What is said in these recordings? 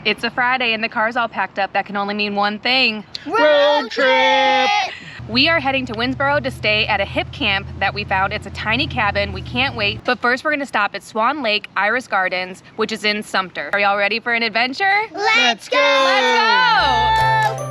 It's a Friday and the car's all packed up. That can only mean one thing. Road trip! We are heading to Winnsboro to stay at a Hipcamp that we found. It's a tiny cabin. We can't wait. But first we're gonna stop at Swan Lake Iris Gardens, which is in Sumter. Are y'all ready for an adventure? Let's go! Let's go!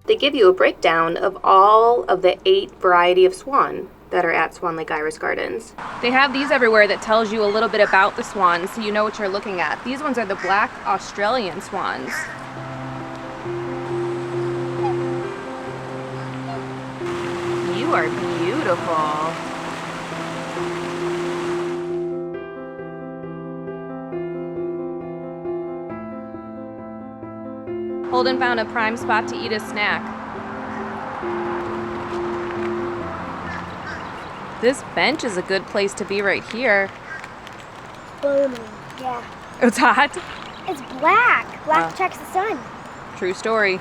They give you a breakdown of all of the 8 variety of swan that are at Swan Lake Iris Gardens. They have these everywhere that tells you a little bit about the swans so you know what you're looking at. These ones are the black Australian swans. You are beautiful. Holden found a prime spot to eat a snack. This bench is a good place to be right here. Booming, yeah. It's hot. It's black. Black attracts the sun. True story.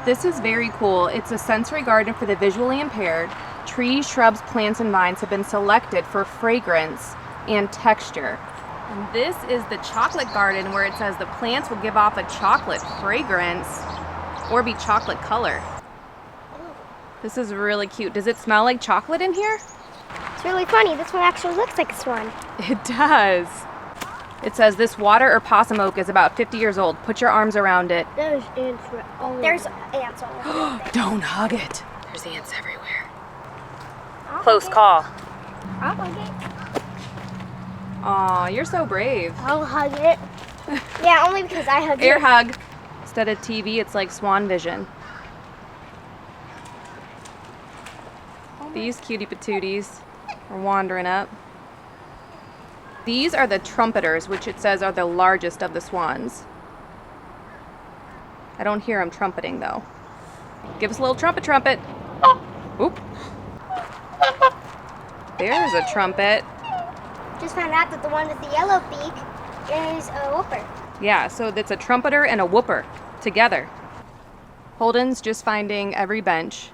This is very cool. It's a sensory garden for the visually impaired. Trees, shrubs, plants, and vines have been selected for fragrance and texture. And this is the chocolate garden where it says the plants will give off a chocolate fragrance or be chocolate color. This is really cute. Does it smell like chocolate in here? It's really funny. This one actually looks like a swan. It does. It says this water or possum oak is about 50 years old. Put your arms around it. There's ants all over. There's ants all over. Don't hug it. There's ants everywhere. I'll Close hug call. it. I'll hug it. Aw, you're so brave. I'll hug it. Yeah, only because I hug Air it. hug. Instead of TV, it's like swan vision. These cutie patooties are wandering up. These are the trumpeters, which it says are the largest of the swans. I don't hear them trumpeting though. Give us a little trumpet trumpet. Oop. There's a trumpet. Just found out that the one with the yellow beak is a whooper. Yeah, so that's a trumpeter and a whooper together. Holden's just finding every bench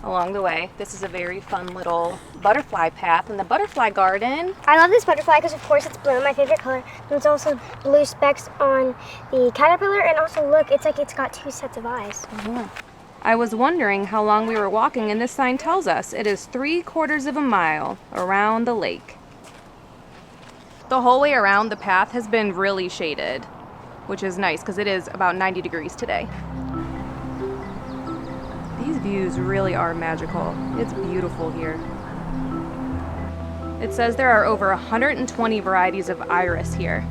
along the way. This is a very fun little butterfly path in the butterfly garden. I love this butterfly because, of course, it's blue, my favorite color. There's also blue specks on the caterpillar, and also look, it's like it's got 2 sets of eyes. I was wondering how long we were walking, and this sign tells us it is 3/4 of a mile around the lake. The whole way around, the path has been really shaded, which is nice because it is about 90 degrees today. These views really are magical. It's beautiful here. It says there are over 120 varieties of iris here.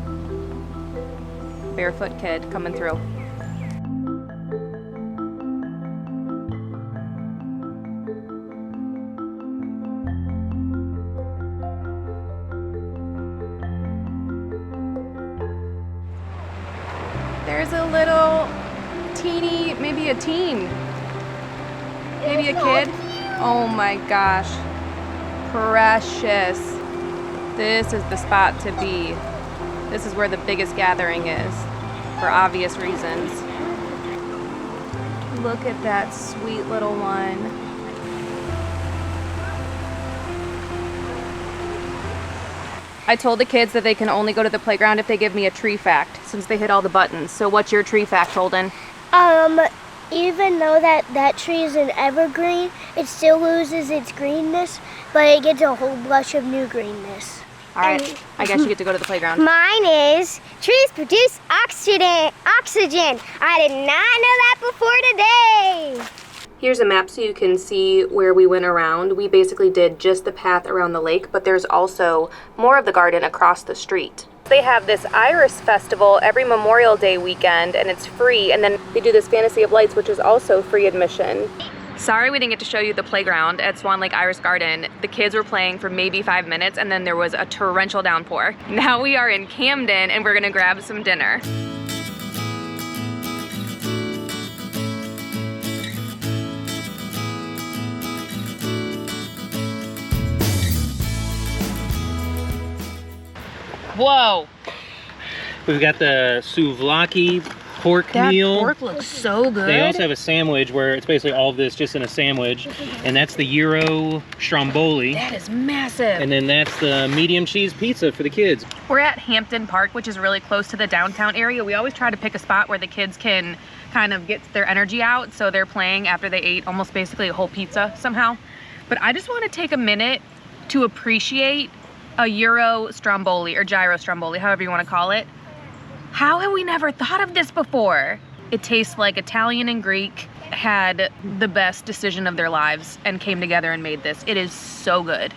Barefoot kid coming through. There's a little teeny, maybe a teen. Maybe a kid. Oh my gosh. Precious. This is the spot to be. This is where the biggest gathering is, for obvious reasons. Look at that sweet little one. I told the kids that they can only go to the playground if they give me a tree fact, since they hit all the buttons. So what's your tree fact, Holden? Even though that tree is an evergreen, it still loses its greenness, but it gets a whole blush of new greenness. All right, I guess you get to go to the playground. Mine is trees produce oxygen. I did not know that before today. Here's a map so you can see where we went around. We basically did just the path around the lake, but there's also more of the garden across the street. They have this Iris Festival every Memorial Day weekend, and it's free. And then they do this Fantasy of Lights, which is also free admission. Sorry we didn't get to show you the playground at Swan Lake Iris Garden. The kids were playing for maybe 5 minutes, and then there was a torrential downpour. Now we are in Camden, and we're gonna grab some dinner. Whoa. We've got the souvlaki pork meal. That pork looks so good. They also have a sandwich where it's basically all of this just in a sandwich. And that's the Euro stromboli. That is massive. And then that's the medium cheese pizza for the kids. We're at Hampton Park, which is really close to the downtown area. We always try to pick a spot where the kids can kind of get their energy out, so they're playing after they ate almost basically a whole pizza somehow. But I just want to take a minute to appreciate a Euro stromboli or gyro stromboli, however you want to call it. How have we never thought of this before? It tastes like Italian and Greek had the best decision of their lives and came together and made this. It is so good.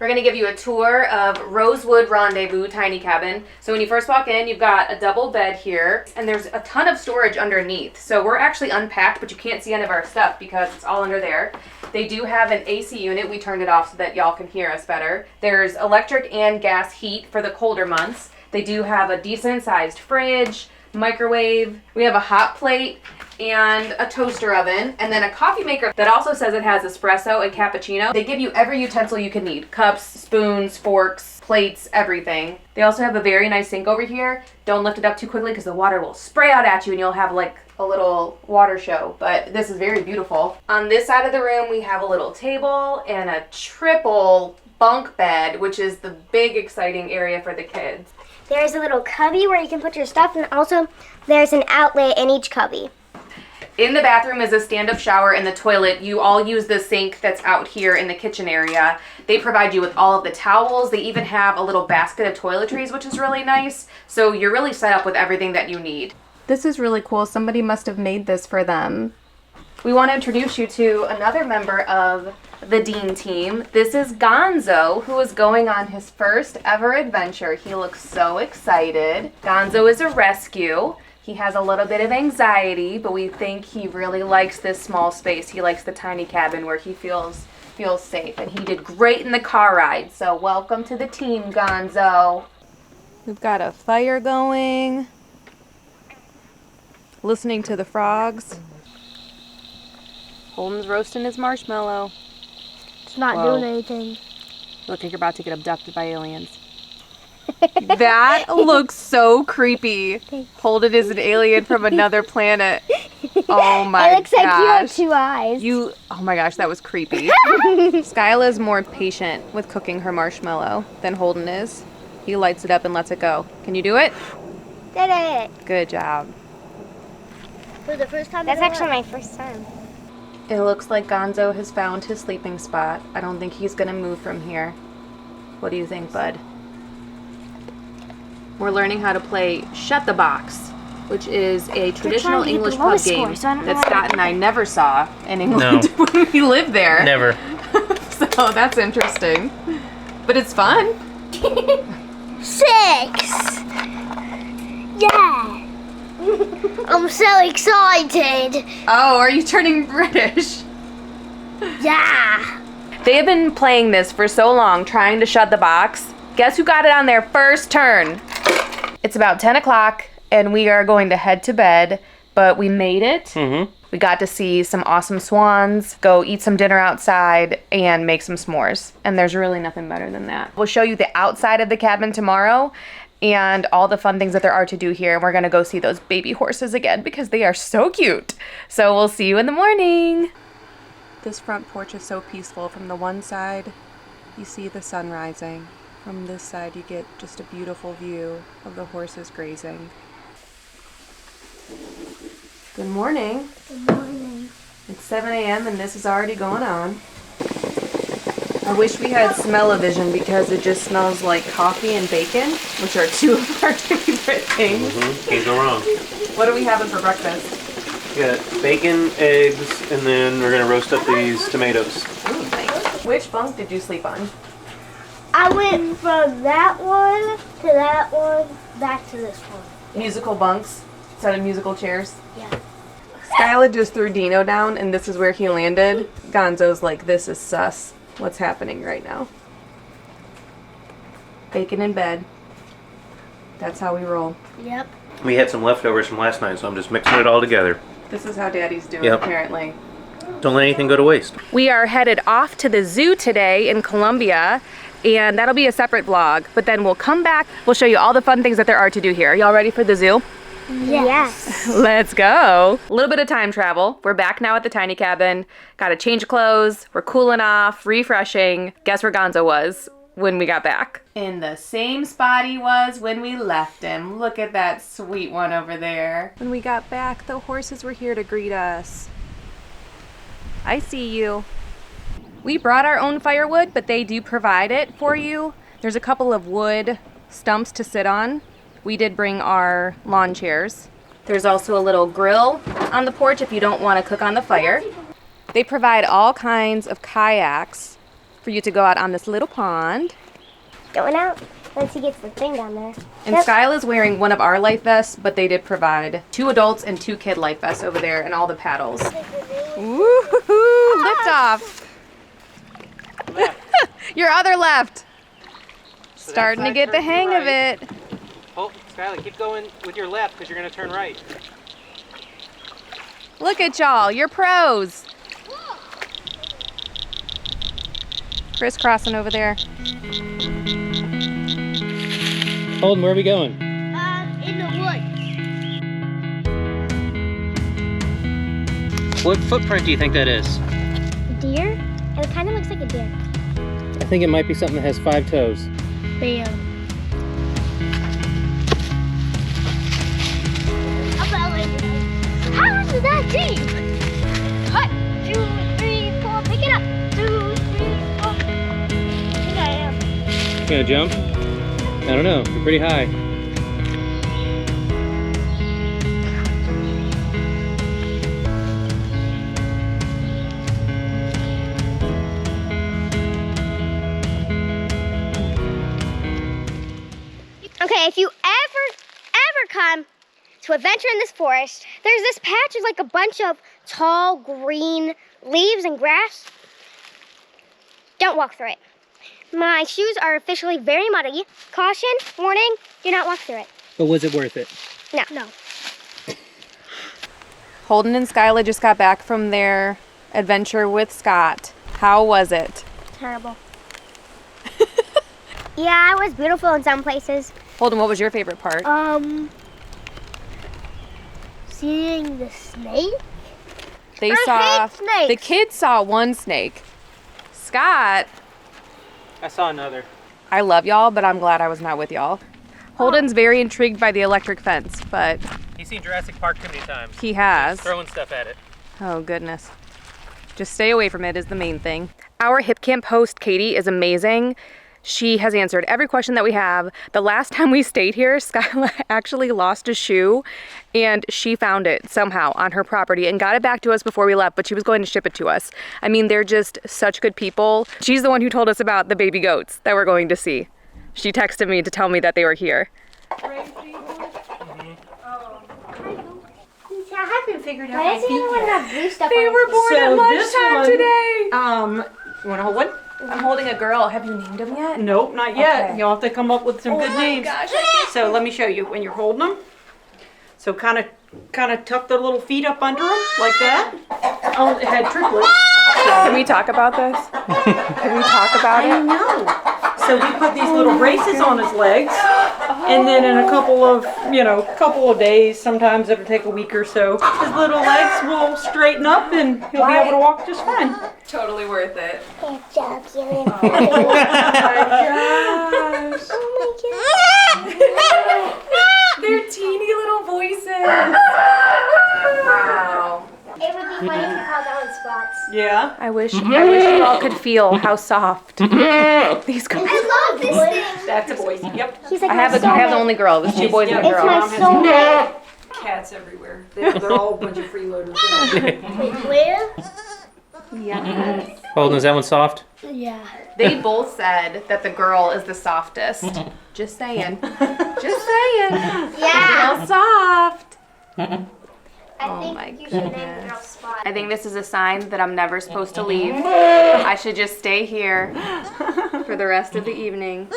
We're gonna give you a tour of Rosewood Rendezvous tiny cabin. So when you first walk in, you've got a double bed here, and there's a ton of storage underneath. So we're actually unpacked, but you can't see any of our stuff because it's all under there. They do have an AC unit. We turned it off so that y'all can hear us better. There's electric and gas heat for the colder months. They do have a decent sized fridge, microwave. We have a hot plate and a toaster oven, and then a coffee maker that also says it has espresso and cappuccino. They give you every utensil you can need. Cups, spoons, forks, plates, everything. They also have a very nice sink over here. Don't lift it up too quickly because the water will spray out at you and you'll have like a little water show, but this is very beautiful. On this side of the room, we have a little table and a triple bunk bed, which is the big exciting area for the kids. There's a little cubby where you can put your stuff, and also there's an outlet in each cubby. In the bathroom is a stand-up shower, and the toilet. You all use the sink that's out here in the kitchen area. They provide you with all of the towels. They even have a little basket of toiletries, which is really nice. So you're really set up with everything that you need. This is really cool. Somebody must have made this for them. We want to introduce you to another member of the Dean team. This is Gonzo, who is going on his first ever adventure. He looks so excited. Gonzo is a rescue. He has a little bit of anxiety, but we think he really likes this small space. He likes the tiny cabin where he feels safe, and he did great in the car ride. So welcome to the team, Gonzo. We've got a fire going. Listening to the frogs. Holden's roasting his marshmallow. It's not doing anything. Look like you're about to get abducted by aliens. That looks so creepy. Holden is an alien from another planet. Oh my gosh. It looks like you have two eyes. Oh my gosh, that was creepy. Skyla is more patient with cooking her marshmallow than Holden is. He lights it up and lets it go. Can you do it? Did it. Good job. For the first time? That's actually my first time. It looks like Gonzo has found his sleeping spot. I don't think he's gonna move from here. What do you think, bud? We're learning how to play Shut the Box, which is a traditional English pub game that Scott and I never saw in England when we lived there. Never. So that's interesting. But it's fun. 6! Yeah! I'm so excited! Oh, are you turning British? Yeah! They have been playing this for so long, trying to shut the box. Guess who got it on their first turn? It's about 10 o'clock, and we are going to head to bed, but we made it. Mm-hmm. We got to see some awesome swans, go eat some dinner outside, and make some s'mores. And there's really nothing better than that. We'll show you the outside of the cabin tomorrow and all the fun things that there are to do here. And we're gonna go see those baby horses again because they are so cute. So we'll see you in the morning. This front porch is so peaceful. From the one side, you see the sun rising. From this side, you get just a beautiful view of the horses grazing. Good morning. Good morning. It's 7 a.m. and this is already going on. I wish we had smell-o-vision because it just smells like coffee and bacon, which are two of our favorite things. Can't go wrong. What are we having for breakfast? We got bacon, eggs, and then we're gonna roast up these tomatoes. Ooh, nice. Which bunk did you sleep on? I went from that one to that one, back to this one. Musical bunks, set of musical chairs. Yeah. Skyla just threw Dino down and this is where he landed. Gonzo's like, this is sus. What's happening right now? Bacon in bed. That's how we roll. Yep. We had some leftovers from last night, so I'm just mixing it all together. This is how Daddy's doing, Yep. apparently. Don't let anything go to waste. We are headed off to the zoo today in Columbia, and that'll be a separate vlog, but then we'll come back, we'll show you all the fun things that there are to do here. Y'all ready for the zoo? Yes. Let's go. A little bit of time travel. We're back now at the tiny cabin. Got to change clothes. We're cooling off, refreshing. Guess where Gonzo was when we got back? In the same spot he was when we left him. Look at that sweet one over there. When we got back, the horses were here to greet us. I see you. We brought our own firewood, but they do provide it for you. There's a couple of wood stumps to sit on. We did bring our lawn chairs. There's also a little grill on the porch if you don't want to cook on the fire. They provide all kinds of kayaks for you to go out on this little pond. Going out once he gets the thing down there. And Skyla's wearing one of our life vests, but they did provide 2 adults and 2 kid life vests over there and all the paddles. Woohoo! Lift off. Your other left. Starting to get the hang of it. Oh, Skylar, keep going with your left because you're going to turn right. Look at y'all, you're pros. Crisscrossing over there. Holden, where are we going? In the woods. What footprint do you think that is? Deer? It kind of looks like a deer. I think it might be something that has 5 toes. Bam. How is that deep? Cut. 2, 3, 4. Pick it up. 2, 3, 4. I think I am. You gonna jump? I don't know. You're pretty high. Okay, if you ever come to adventure in this forest, there's this patch of like a bunch of tall green leaves and grass. Don't walk through it. My shoes are officially very muddy. Caution, warning, do not walk through it. But was it worth it? No. Holden and Skyla just got back from their adventure with Scott. How was it? Terrible. Yeah, it was beautiful in some places. Holden, what was your favorite part? Seeing the snake. They I saw hate snakes. the kids saw one snake. Scott, I saw another. I love y'all, but I'm glad I was not with y'all. Holden's very intrigued by the electric fence, but He's seen Jurassic Park too many times. he has. Throwing stuff at it. Oh, goodness. Just stay away from it is the main thing. Our Hipcamp host, Katie, is amazing. She has answered every question that we have. The last time we stayed here, Skyla actually lost a shoe, and she found it somehow on her property and got it back to us before we left, but she was going to ship it to us. I mean, they're just such good people. She's the one who told us about the baby goats that we're going to see. She texted me to tell me that they were here. I haven't figured out my feet yet. They were born at lunchtime one, today. You want to hold one? I'm holding a girl. Have you named them yet? Nope, not yet. Okay. You'll have to come up with some good names. Gosh, So let me show you when you're holding them. So kind of tuck their little feet up under them like that. Oh, it had triplets. Can we talk about this? Can we talk about I it? know. So we put these little braces on his legs, and then in a couple of days, sometimes it'll take a week or so, his little legs will straighten up and he'll be able to walk just fine. Totally worth it. Good job, Karen. Oh my gosh. Oh my God. They're teeny little voices. Yeah. I wish you all could feel how soft these girls. I love this thing. That's a boy. Yep. He's like I have the only girl. There's 2 boys and a It's girl. my soulmate. Cats everywhere. They're all a bunch of freeloaders. Wait, where? Yeah. Holden, is that one soft? Yeah. They both said that the girl is the softest. Just saying. Just saying. Yeah. Real soft. I think my you should name the goodness. girl Spot. I think this is a sign that I'm never supposed to leave. I should just stay here for the rest of the evening.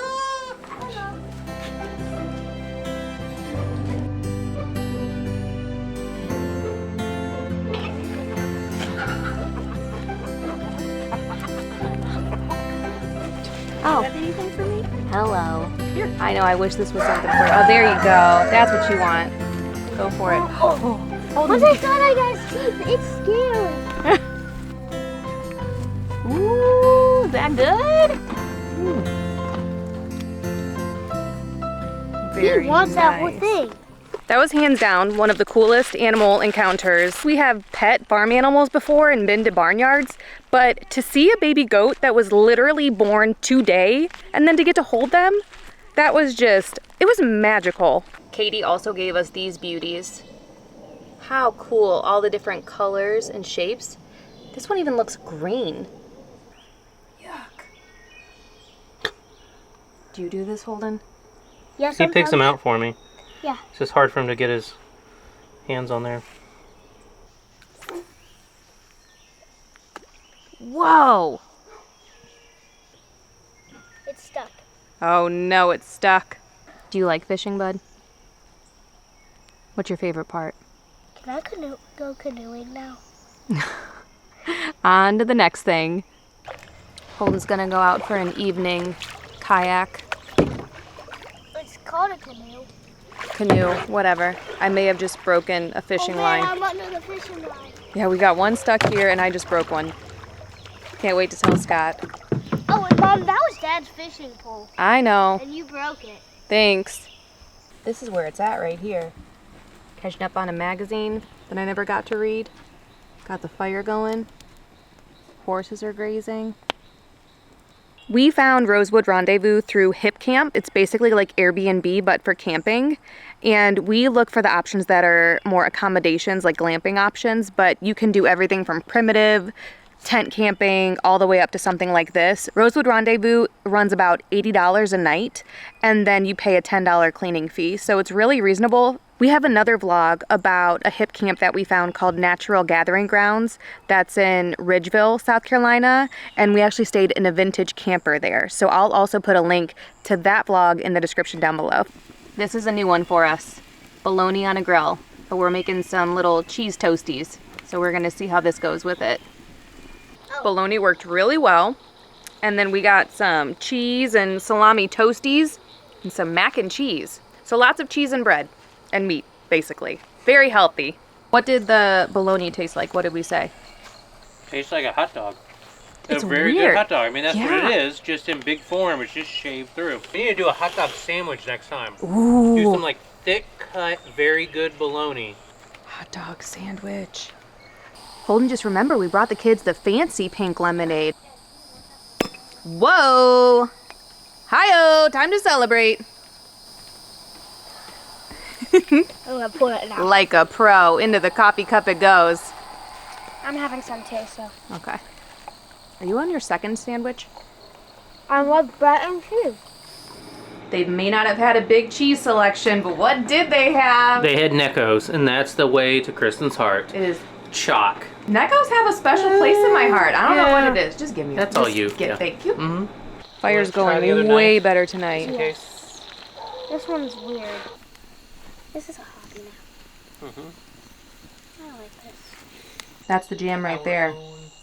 Oh. Anything for me? Hello. Here. I know, I wish this was something for you. Oh, there you go. That's what you want. Go for it. Once I thought I got teeth, it's scary. Ooh, is that good? Very He wants that whole nice. thing. That was hands down one of the coolest animal encounters. We have pet farm animals before and been to barnyards, but to see a baby goat that was literally born today and then to get to hold them, that was just, it was magical. Katie also gave us these beauties. How cool, all the different colors and shapes. This one even looks green. Yuck. Do you do this, Holden? Yes, He picks them out for me. Yeah. It's just hard for him to get his hands on there. Whoa! It's stuck. Oh no, it's stuck. Do you like fishing, bud? What's your favorite part? Can I go canoeing now? On to the next thing. Holden's gonna go out for an evening kayak, It's called a canoe. canoe, whatever. I may have just broken a fishing line. I'm under the fishing line. Yeah, we got one stuck here and I just broke one. Can't wait to tell Scott. Oh, and Mom, that was Dad's fishing pole, I know. and you broke it. Thanks. This is where it's at right here. Catching up on a magazine that I never got to read. Got the fire going. Horses are grazing. We found Rosewood Rendezvous through Hipcamp. It's basically like Airbnb, but for camping. And we look for the options that are more accommodations, like glamping options, but you can do everything from primitive, tent camping, all the way up to something like this. Rosewood Rendezvous runs about $80 a night, and then you pay a $10 cleaning fee. So it's really reasonable. We have another vlog about a hip camp that we found called Natural Gathering Grounds. That's in Ridgeville, South Carolina, and we actually stayed in a vintage camper there. So I'll also put a link to that vlog in the description down below. This is a new one for us. Bologna on a grill, but we're making some little cheese toasties. So we're gonna see how this goes with it. Bologna worked really well. And then we got some cheese and salami toasties and some mac and cheese. So lots of cheese and bread and meat, basically. Very healthy. What did the bologna taste like? What did we say? Tastes like a hot dog. It's a very weird. good hot dog. I mean, that's Yeah. what it is, just in big form. It's just shaved through. We need to do a hot dog sandwich next time. Ooh. Do some like thick cut, very good bologna. Hot dog sandwich. Holden, just remember, we brought the kids the fancy pink lemonade. Whoa! Hi-oh! Time to celebrate. I'm gonna pour it now. Like a pro. Into the coffee cup it goes. I'm having some too, so. Okay. Are you on your second sandwich? I love bread and cheese. They may not have had a big cheese selection, but what did they have? They had Neckos, and that's the way to Kristen's heart. It is. Chalk. Neckos have a special place in my heart. I don't know what it is. Just give me. That's just all you. Get, Yeah. Thank you. Mm-hmm. Fire's Let's try the other going way knife. better tonight. Yes. This one's weird. This is a hobby now. Mm-hmm. I like this. That's the jam right there. A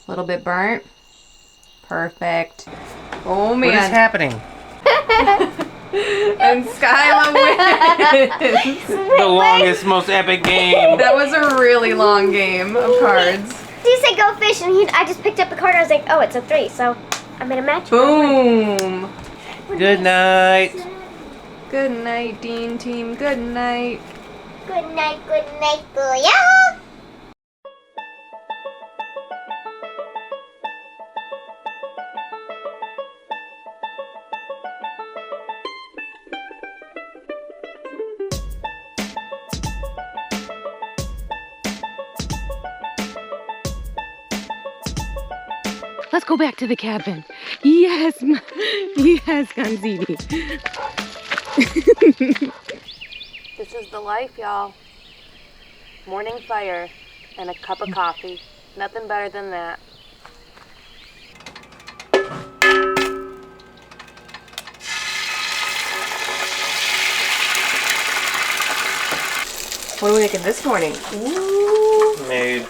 little bit burnt. Perfect. Oh man. What is happening? And Skyla wins. The longest, most epic game. That was a really long game of cards. He said go fish, and I just picked up the card. I was like, oh, it's a 3, so I'm gonna match. Boom. Good night. Good night, Dean team. Good night. Good night, booyah! Let's go back to the cabin. Yes, yes, Ganzini. This is the life, y'all. Morning fire and a cup of coffee. Nothing better than that. What are we making this morning? Ooh. Made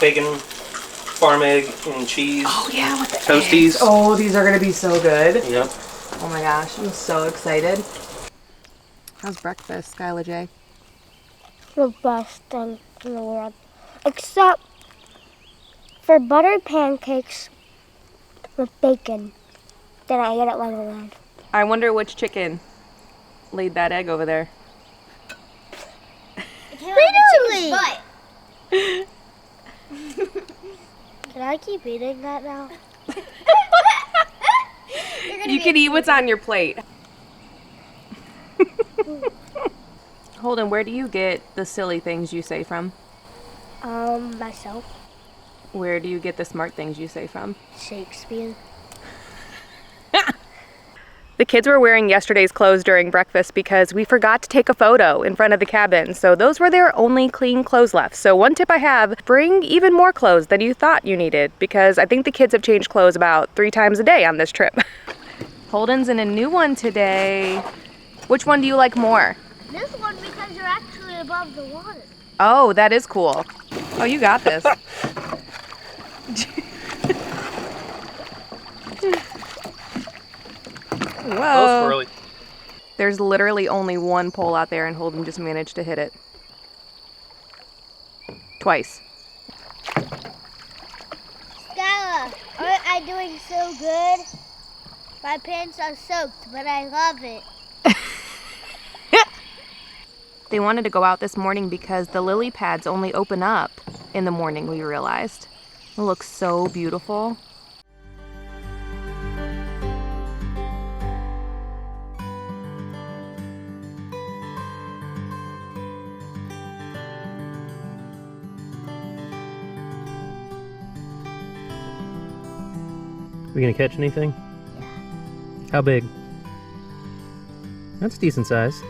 bacon, farm egg, and cheese. Oh yeah, with the toasties. Eggs. Oh, these are gonna be so good. Yep. Oh my gosh, I'm so excited. How's breakfast, Skylar J? The best thing in the world. Except for buttered pancakes with bacon. Then I get it like a land. I wonder which chicken laid that egg over there. Literally! Can I keep eating that now? You can eat what's on your plate. Holden, where do you get the silly things you say from? Myself. Where do you get the smart things you say from? Shakespeare. The kids were wearing yesterday's clothes during breakfast because we forgot to take a photo in front of the cabin. So those were their only clean clothes left. So one tip I have, bring even more clothes than you thought you needed, because I think the kids have changed clothes about 3 times a day on this trip. Holden's in a new one today. Which one do you like more? This one because you're actually above the water. Oh, that is cool. Oh, you got this. Whoa. There's literally only one pole out there and Holden just managed to hit it. Twice. Skylar, aren't I doing so good? My pants are soaked, but I love it. They wanted to go out this morning because the lily pads only open up in the morning, we realized. It looks so beautiful. We gonna catch anything? How big? That's decent size.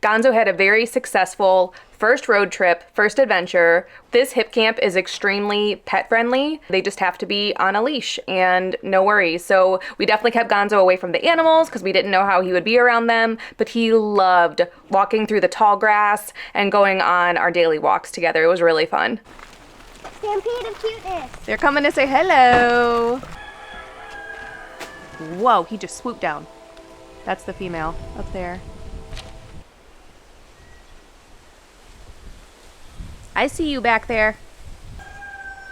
Gonzo had a very successful first road trip, first adventure. This Hipcamp is extremely pet friendly. They just have to be on a leash and no worries. So we definitely kept Gonzo away from the animals because we didn't know how he would be around them, but he loved walking through the tall grass and going on our daily walks together. It was really fun. Stampede of cuteness. They're coming to say hello. Whoa, he just swooped down. That's the female up there. I see you back there.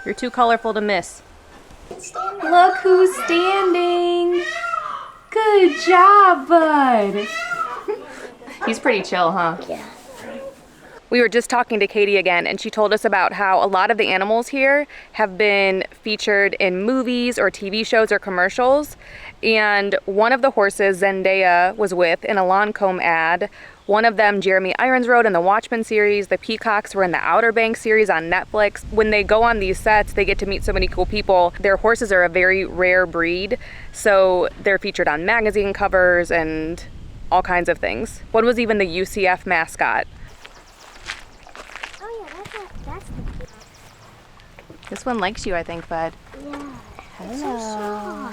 You're too colorful to miss. Look who's standing. Good job, bud. He's pretty chill, huh? Yeah. We were just talking to Katie again, and she told us about how a lot of the animals here have been featured in movies or TV shows or commercials. And one of the horses Zendaya was with in a Lancome ad. One of them, Jeremy Irons rode in the Watchmen series. The peacocks were in the Outer Banks series on Netflix. When they go on these sets, they get to meet so many cool people. Their horses are a very rare breed, so they're featured on magazine covers and all kinds of things. One was even the UCF mascot. Oh yeah, that's the cute. This one likes you, I think, bud. Yeah. Hello.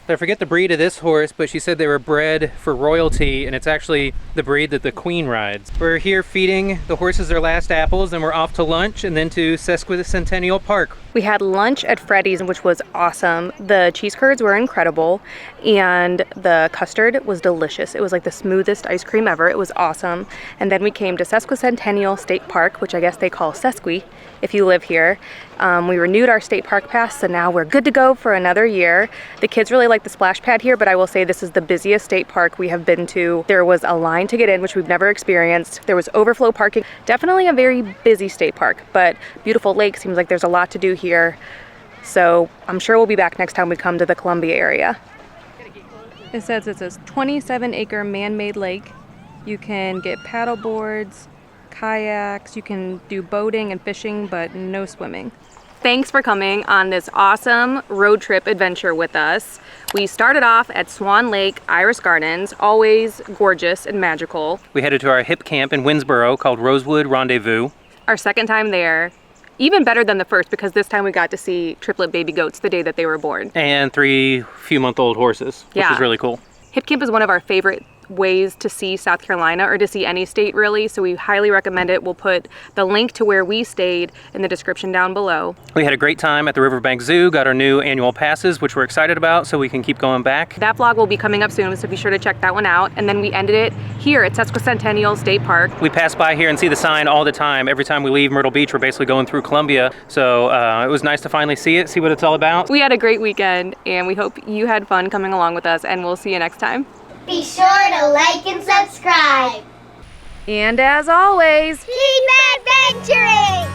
I forget the breed of this horse, but she said they were bred for royalty, and it's actually the breed that the queen rides. We're here feeding the horses their last apples, and we're off to lunch and then to Sesquicentennial Park. We had lunch at Freddy's, which was awesome. The cheese curds were incredible, and the custard was delicious. It was like the smoothest ice cream ever. It was awesome. And then we came to Sesquicentennial State Park, which I guess they call Sesqui if you live here. We renewed our state park pass, so now we're good to go for another year. The kids really like the splash pad here, but I will say this is the busiest state park we have been to. There was a line to get in, which we've never experienced. There was overflow parking. Definitely a very busy state park, but beautiful lake. Seems like there's a lot to do here. So I'm sure we'll be back next time we come to the Columbia area. It says it's a 27-acre man-made lake. You can get paddle boards, kayaks, you can do boating and fishing, but no swimming. Thanks for coming on this awesome road trip adventure with us. We started off at Swan Lake Iris Gardens, always gorgeous and magical. We headed to our Hipcamp in Winnsboro called Rosewood Rendezvous. Our second time there, even better than the first because this time we got to see triplet baby goats the day that they were born. And 3 few-month-old horses, which is really cool. Hipcamp is one of our favorite ways to see South Carolina, or to see any state really, so we highly recommend it. We'll put the link to where we stayed in the description down below. We had a great time at the Riverbank Zoo, got our new annual passes, which we're excited about, so we can keep going back. That vlog will be coming up soon, so be sure to check that one out. And then we ended it here at Sesquicentennial State Park. We pass by here and see the sign all the time. Every time we leave Myrtle Beach, we're basically going through Columbia, so it was nice to finally see it, see what it's all about. We had a great weekend, and we hope you had fun coming along with us, and we'll see you next time. Be sure to like and subscribe. And as always, Keep adventuring!